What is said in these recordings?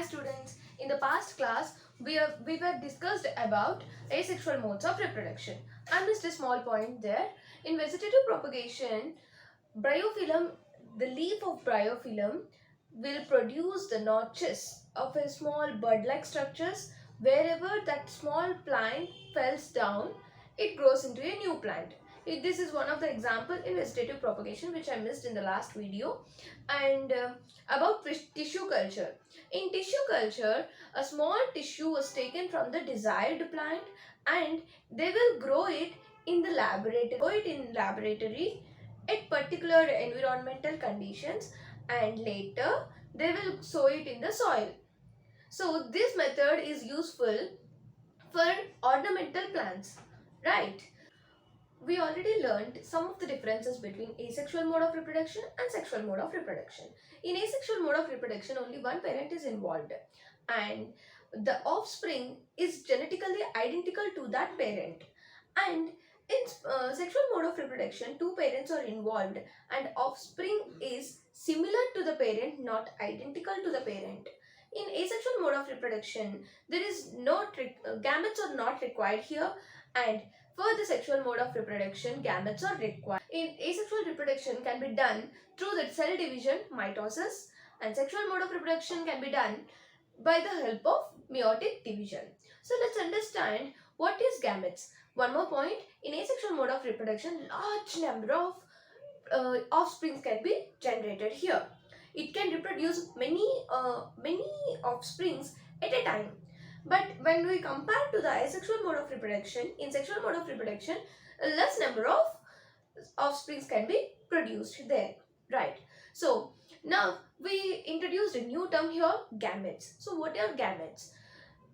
Hi students, in the past class we were discussed about asexual modes of reproduction. I missed a small point there. In vegetative propagation, bryophyllum, the leaf of bryophyllum will produce the notches of a small bud-like structures. Wherever that small plant falls down, it grows into a new plant. This is one of the example in vegetative propagation which I missed in the last video. And about tissue culture. In tissue culture, a small tissue was taken from the desired plant and they will grow it in the laboratory at particular environmental conditions, and later they will sow it in the soil. So this method is useful for ornamental plants, right? We already learned some of the differences between asexual mode of reproduction and sexual mode of reproduction. In asexual mode of reproduction, only one parent is involved and the offspring is genetically identical to that parent. And in sexual mode of reproduction, two parents are involved and offspring is similar to the parent, not identical to the parent. In asexual mode of reproduction, there is no gametes are not required here, and for the sexual mode of reproduction, gametes are required. In asexual reproduction can be done through the cell division, mitosis, and sexual mode of reproduction can be done by the help of meiotic division. So let's understand what is gametes. One more point, in asexual mode of reproduction, large number of offsprings can be generated here. It can reproduce many offsprings at a time. But when we compare to the asexual mode of reproduction, in sexual mode of reproduction, a less number of offsprings can be produced there, right? So now we introduced a new term here, gametes. So what are gametes?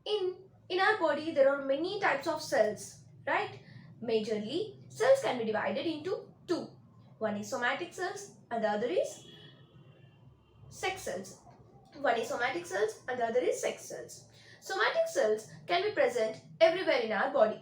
In our body there are many types of cells, right? Majorly, cells can be divided into two. One is somatic cells and the other is sex cells. One is somatic cells and the other is sex cells. Somatic cells can be present everywhere in our body.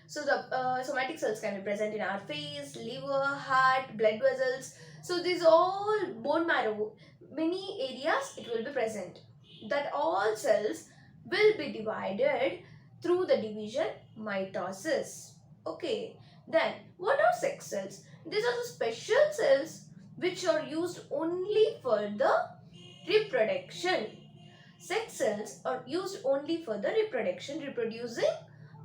So the somatic cells can be present in our face, liver, heart, blood vessels. So these all bone marrow, many areas it will be present. That all cells will be divided through the division mitosis. Okay. Then what are sex cells? These are the special cells which are used only for the reproduction. Sex cells are used only for the reproduction, reproducing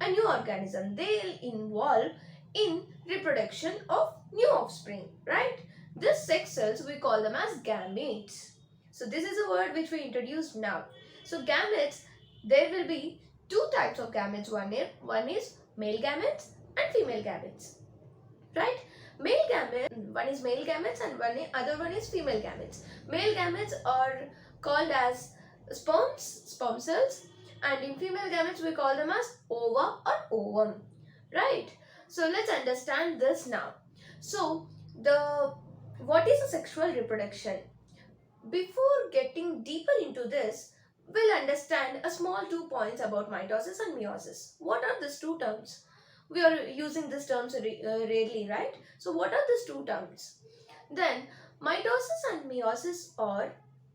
a new organism. They will involve in reproduction of new offspring, right? These sex cells we call them as gametes. So this is a word which we introduced now. So gametes, there will be two types of gametes. One is male gametes and female gametes, right? Male gametes, one is male gametes and other one is female gametes. Male gametes are called as sperm cells, and in female gametes we call them as ova or ovum, right? So let's understand this now. So what is a sexual reproduction? Before getting deeper into this, we'll understand a small 2 points about mitosis and meiosis. What are these two terms? We are using these terms rarely, right? So what are these two terms? Then mitosis and meiosis are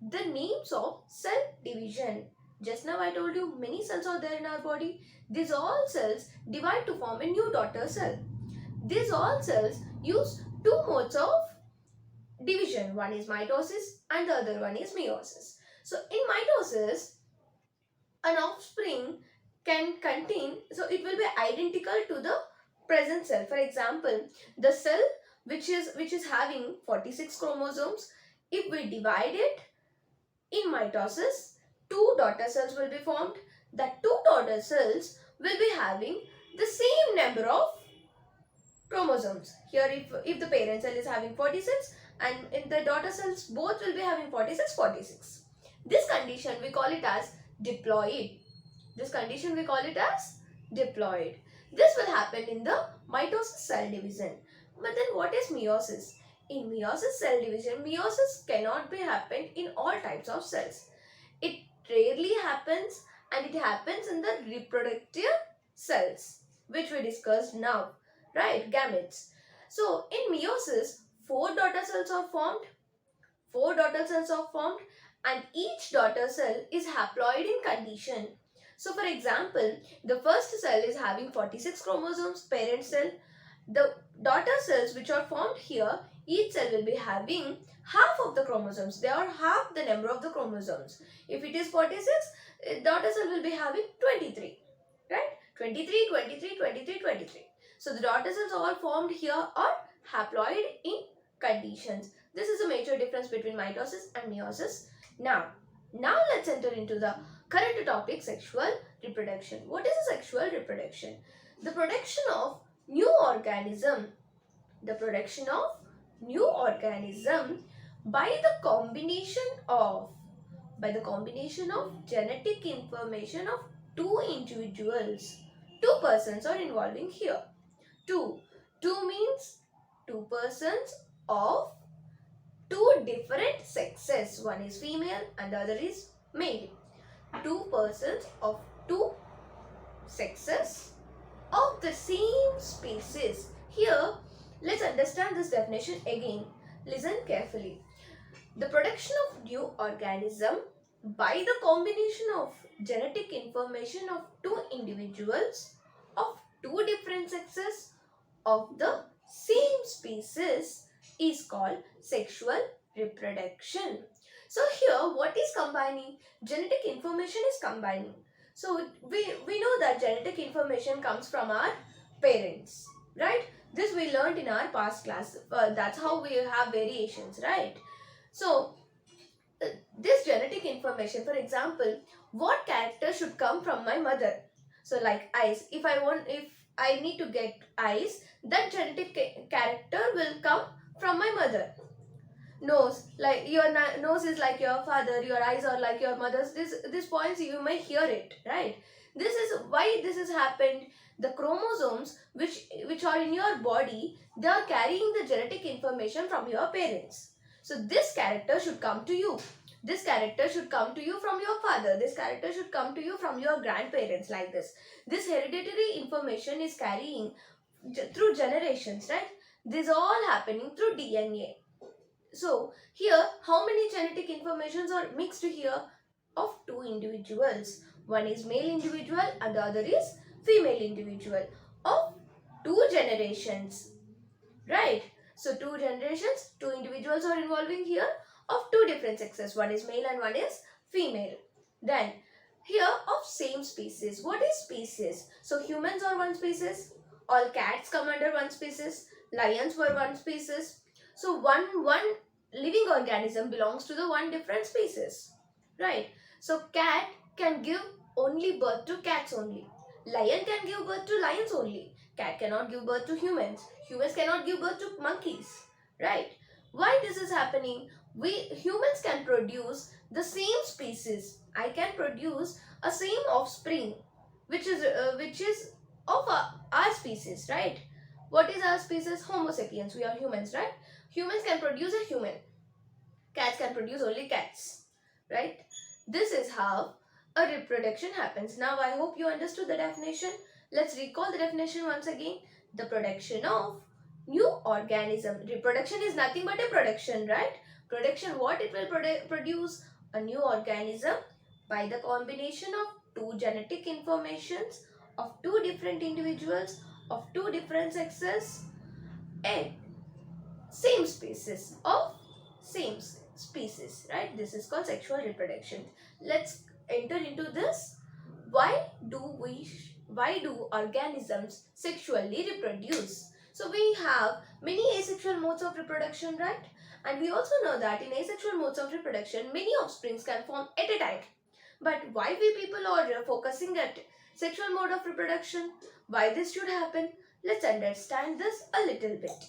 the names of cell division. Just now I told you many cells are there in our body. These all cells divide to form a new daughter cell. These all cells use two modes of division. One is mitosis and the other one is meiosis. So in mitosis, an offspring can contain, so it will be identical to the present cell. For example, the cell which is having 46 chromosomes, if we divide it in mitosis, two daughter cells will be formed. The two daughter cells will be having the same number of chromosomes. Here if the parent cell is having 46 and in the daughter cells both will be having 46. This condition we call it as diploid. This will happen in the mitosis cell division. But then what is meiosis? In meiosis cell division, meiosis cannot be happened in all types of cells. It rarely happens, and it happens in the reproductive cells, which we discussed now, right? Gametes. So in meiosis, four daughter cells are formed, and each daughter cell is haploid in condition. So for example, the first cell is having 46 chromosomes, parent cell. The daughter cells which are formed here, each cell will be having half of the chromosomes. They are half the number of the chromosomes. If it is 46, daughter cell will be having 23, right? 23, 23, 23, 23. So the daughter cells all formed here are haploid in conditions. This is a major difference between mitosis and meiosis. Now let's enter into the current topic, sexual reproduction. What is a sexual reproduction? The production of new organism. The production of new organism by the combination of genetic information of two individuals. Two persons are involving here. Two means two persons of two different sexes. One is female and the other is male. Two persons of two sexes of the same species. Here, let's understand this definition again. Listen carefully. The production of new organism by the combination of genetic information of two individuals of two different sexes of the same species is called sexual reproduction. So here what is combining? Genetic information is combining. So we know that genetic information comes from our parents, right? This we learned in our past class. That's how we have variations, right? So this genetic information, for example, what character should come from my mother? So like eyes, if I need to get eyes, that genetic character will come from my mother. Nose, like your nose is like your father, your eyes are like your mother's. This points you may hear it, right? This is why this has happened. The chromosomes which are in your body, they are carrying the genetic information from your parents. So this character should come to you. This character should come to you from your father. This character should come to you from your grandparents, like this. This hereditary information is carrying through generations, right? This all happening through DNA. So here, how many genetic informations are mixed here? Of two individuals. One is male individual and the other is female individual of two generations, right? So two generations, two individuals are involving here of two different sexes. One is male and one is female. Then here of same species. What is species? So humans are one species. All cats come under one species. Lions were one species. So one living organism belongs to the one different species, right? So cat can give only birth to cats only. Lion can give birth to lions only. Cat cannot give birth to humans. Humans cannot give birth to monkeys, right? Why this is happening? We humans can produce the same species. I can produce a same offspring, which is of our species, right? What is our species? Homo sapiens. We are humans, right? Humans can produce a human. Cats can produce only cats, right? This is how a reproduction happens. Now I hope you understood the definition. Let's recall the definition once again. The production of new organism. Reproduction is nothing but a production, right? Production, what it will produce? A new organism by the combination of two genetic informations of two different individuals of two different sexes and same species of same species, right? This is called sexual reproduction. Let's enter into this. Why do organisms sexually reproduce? So we have many asexual modes of reproduction, right? And we also know that in asexual modes of reproduction, many offsprings can form at a time. But why we people are focusing at sexual mode of reproduction? Why this should happen? Let's understand this a little bit.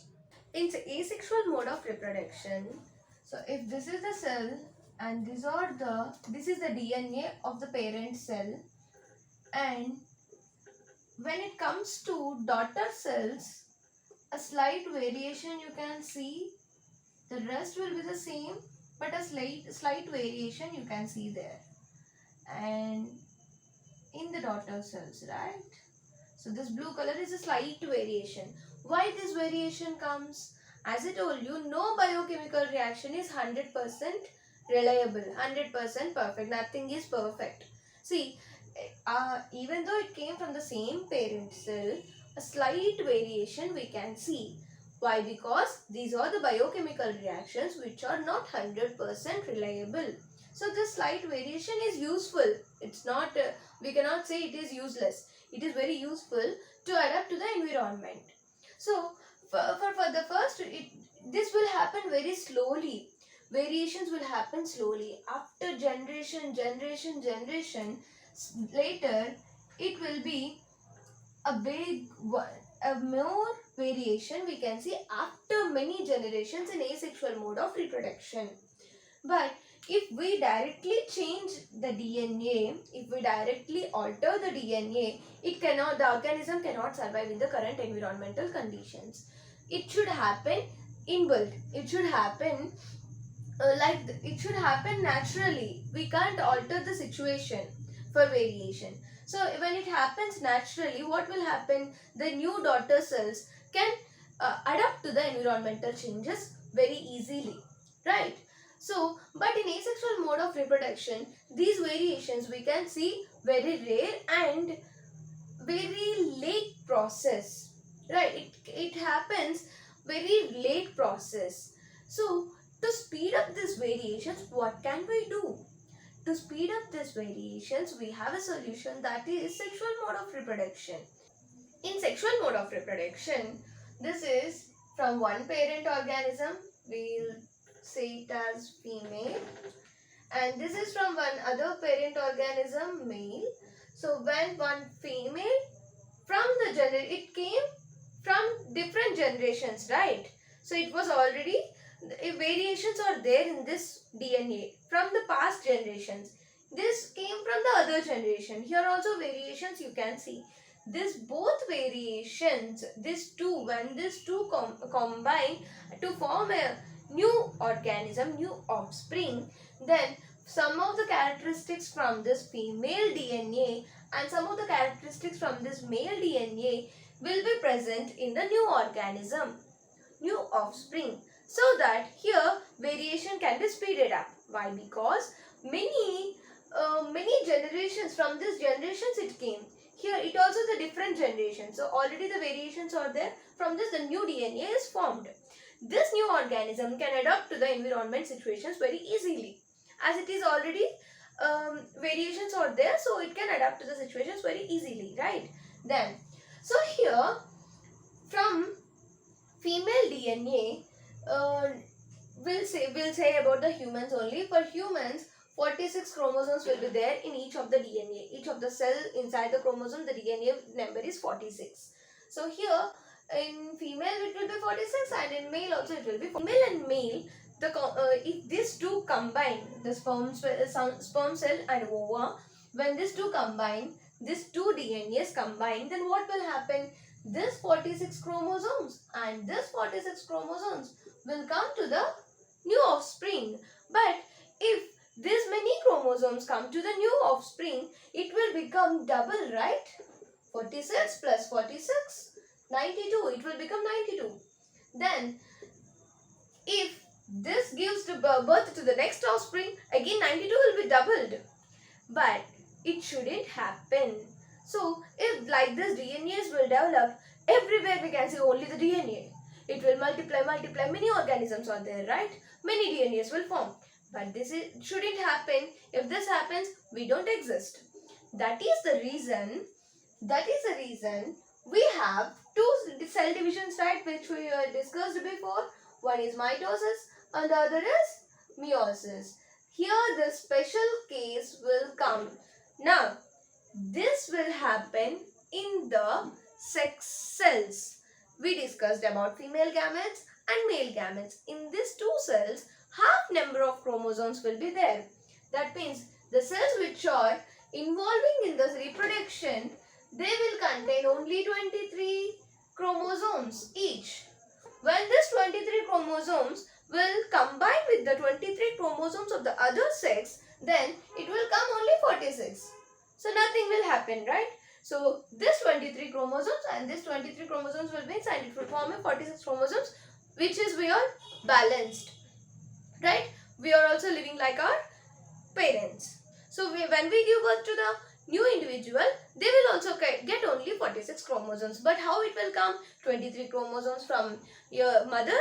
In asexual mode of reproduction, so if this is the cell and this is the DNA of the parent cell, and when it comes to daughter cells, a slight variation you can see. The rest will be the same, but a slight variation you can see there. And in the daughter cells, right? So this blue color is a slight variation. Why this variation comes? As I told you, no biochemical reaction is 100% reliable, 100% perfect. Nothing is perfect. See, even though it came from the same parent cell, a slight variation we can see. Why? Because these are the biochemical reactions which are not 100% reliable. So this slight variation is useful. It's not, we cannot say it is useless. It is very useful to adapt to the environment. So for the first, this will happen very slowly. Variations will happen slowly. After generation, later it will be a big one. A more variation we can see after many generations in asexual mode of reproduction. But if we directly change the DNA, if we directly alter the DNA, the organism cannot survive in the current environmental conditions. It should happen inbuilt. It should happen it should happen naturally. We can't alter the situation for variation. So when it happens naturally, what will happen? The new daughter cells can adapt to the environmental changes very easily, right? So, but in asexual mode of reproduction, these variations we can see very rare and very late process, right? It happens very late process. So to speed up these variations, what can we do? To speed up these variations, we have a solution, that is sexual mode of reproduction. In sexual mode of reproduction, this is from one parent organism, we'll say it as female, and this is from one other parent organism, male. So when one female, from the it came from different generations, right? So it was already, variations are there in this DNA from the past generations. This came from the other generation. Here also variations you can see. This both variations, this two, when these two combine to form a new organism, new offspring, then some of the characteristics from this female DNA and some of the characteristics from this male DNA will be present in the new organism, new offspring, so that here variation can be speeded up. Why? Because many generations, from this generations it came. Here it also is a different generation. So already the variations are there. From this the new DNA is formed. This new organism can adapt to the environment situations very easily. As it is already, variations are there, so it can adapt to the situations very easily, right? Then, so here from female DNA, we'll say about the humans only. For humans, 46 chromosomes will be there in each of the DNA. Each of the cell inside the chromosome, the DNA number is 46. So here in female it will be 46, and in male also it will be 46. Female and male, if these two combine, the sperm cell and ova, when these two combine, these two DNAs combine, then what will happen? This 46 chromosomes and this 46 chromosomes will come to the new offspring. But if this many chromosomes come to the new offspring, it will become double, right? 46 plus 46, 92. It will become 92. Then, if this gives birth to the next offspring, again 92 will be doubled. But it shouldn't happen. So, if like this DNAs will develop, everywhere we can see only the DNA. It will multiply, many organisms are there, right? Many DNAs will form. But shouldn't happen. If this happens, we don't exist. That is the reason we have two cell divisions, right, which we discussed before. One is mitosis and the other is meiosis. Here the special case will come. Now, this will happen in the sex cells. We discussed about female gametes and male gametes. In these two cells, half number of chromosomes will be there. That means the cells which are involving in this reproduction, they will contain only 23 chromosomes each. When this 23 chromosomes will combine with the 23 chromosomes of the other sex, then it will come only 46. So nothing will happen, right? So this 23 chromosomes and this 23 chromosomes will mix and it will form a 46 chromosomes, which is we are balanced, right? we are also living like our parents. So when we give birth to the new individual, they will also get only 46 chromosomes. But how it will come? 23 chromosomes from your mother,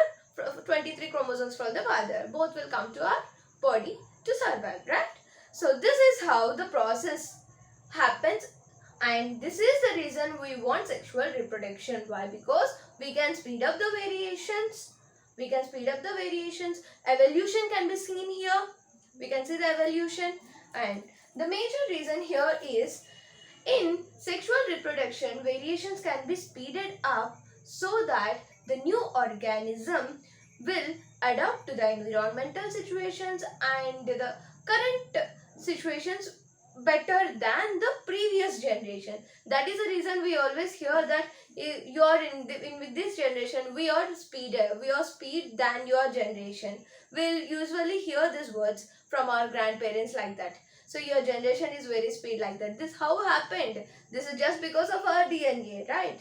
23 chromosomes from the father. Both will come to our body to survive, right? So this is how the process happens, and this is the reason we want sexual reproduction. Why? Because we can speed up the variations. We can speed up the variations. Evolution can be seen here. We can see the evolution, and the major reason here is in sexual reproduction, variations can be speeded up so that the new organism will adapt to the environmental situations and the current situations better than the previous generation. That is the reason we always hear that you are in with this generation we are speed than your generation. We'll usually hear these words from our grandparents like that. So your generation is very speed like that. This how happened? This is just because of our DNA, right?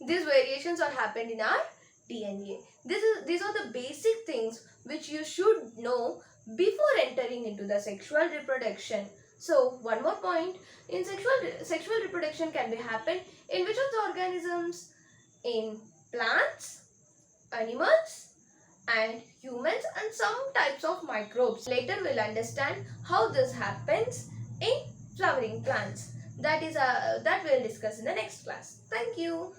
These variations are happened in our DNA. These are the basic things which you should know before entering into the sexual reproduction. So one more point, in sexual reproduction can be happen in which of the organisms? In plants, animals, and humans, and some types of microbes. Later we'll understand how this happens in flowering plants. That we'll discuss in the next class. Thank you.